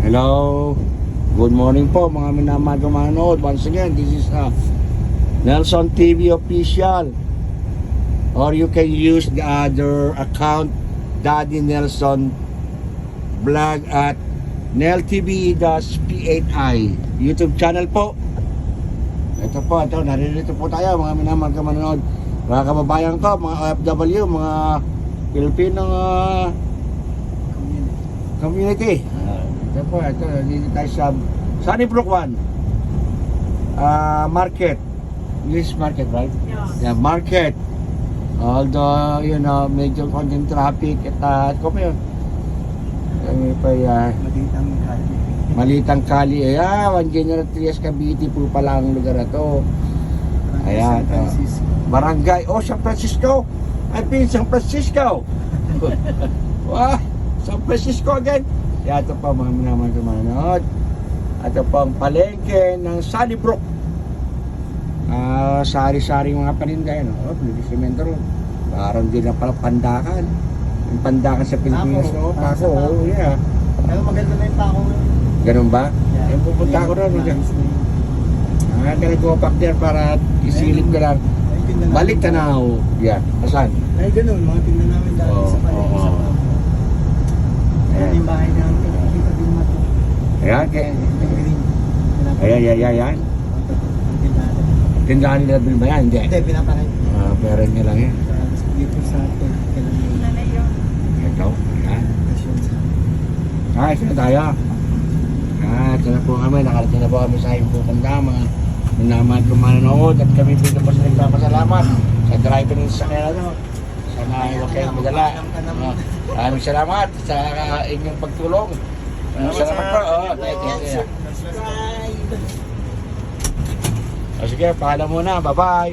Hello. Good morning po mga minamahal manood. Once again, this is Nelson TV Official. Or you can use the other account, Daddy Nelson Vlog at NelTV-P8i YouTube channel po. Ito po, naririto po tayo mga minamahal manood. Mga kababayan ko, mga OFW, mga Filipino community. Ito po, dito tayo sa Sunnybrook 1 Market, English Market, right? Yeah, Market. Although, you know, medyo konting traffic at ko pa yun. Kami pa Malitang Kali. Ayan, General Trias Cavite po pala ang lugar na to. Ayan, Barangay, San Francisco. I've been San Francisco. Wow, San Francisco again. Yan, ito pa mga minamanood. Ito pa ang palengke ng Sunnybrook. Sari-sari mga paninda yan. Semento. Parang din na pala Pandakan. Yung Pandakan sa Pilipinas. Pako, yeah. Pero maganda na yung pako. Ganun ba? Yeah. Yung pupunta ko ron. Go back there para isilip ko lang. Balik Tanaw. Yeah. Asan? Ay, ganun. Mga tingnan namin dati sa palengke. Ayan yung bahay ng pinakita din mato. Ayan, ayan. Tindahan nila din ba yan? Hindi. Hindi, pinapakay. Pero nyo lang yan. Dito sa atin. Ito, ayan. Ito na tayo. Ito na po kami. Nakarating na po kami sa iyong putanda. Mga minamahal kong manonood. At kami dito po sa nagpapasalamat sa driver ng sakyan. Sana huwag kayong magala. Maraming salamat sa inyong pagtulong. Salamat po. Sige, paalam muna. Bye-bye.